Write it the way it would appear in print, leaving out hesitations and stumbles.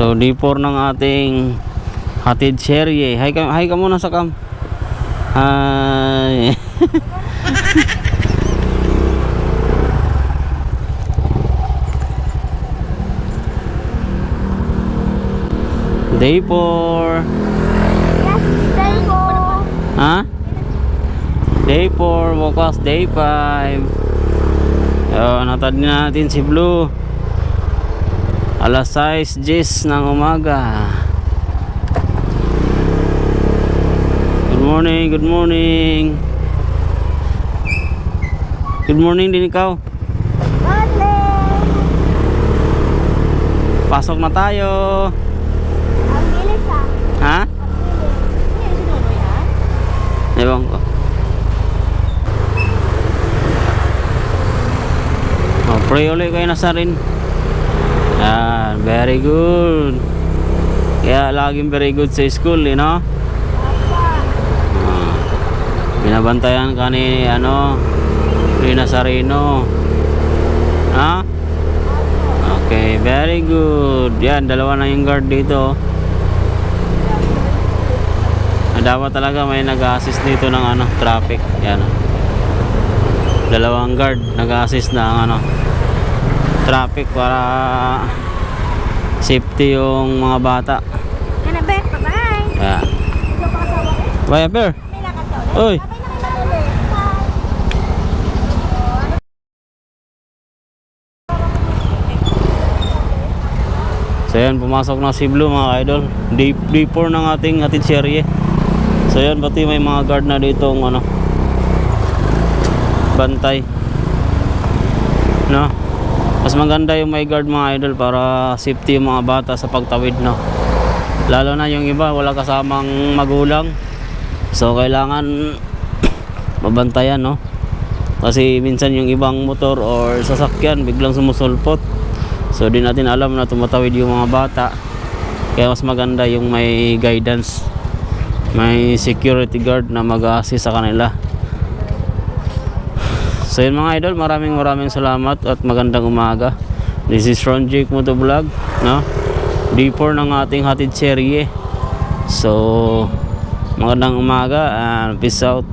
So D4 ng ating hatid serye. Hi ka muna sa cam. Hi. Day 4. Yes, day 4. Ha? Day 4, bukas day 5. Natad na natin si Blue. Alas 6:10 ng umaga. Good morning, good morning. Good morning din ikaw. Morning. Pasok na tayo. Ang bilis ah. Ha? Ang bilis. Si Nonoy ha? Ewan ko. Pray ulit kayo nasa rin. Yan, very good. Kaya laging very good sa school, you know? Binabantayan ka ni Rina Sarino. Ha? Okay, very good. Yan, dalawa na yung guard dito. Dapat talaga may nag-assist dito ng traffic. Yan. Dalawang guard nag-assist ng traffic para safety yung mga bata. Yan na, Beth. Bye-bye. Yan. Ikaw pa kasawa ko? Bye, Bear. May lakad ka ulit? Oy. Bye-bye na kita ulit. So yan, pumasok na si Blue mga idol. D4 ng ating hatid serye. So yan, pati may mga guard na dito bantay. No? Mas maganda yung may guard mga idol para safety yung mga bata sa pagtawid, no? Lalo na yung iba wala kasamang magulang. So kailangan mabantayan, no? Kasi minsan yung ibang motor or sasakyan biglang sumusulpot. So di natin alam na tumatawid yung mga bata. Kaya mas maganda yung may guidance, may security guard na mag-assist sa kanila. So yun mga idol, maraming salamat at magandang umaga. This is Ron Jake Motovlog, no? D4 ng ating hatid serye. So magandang umaga and peace out.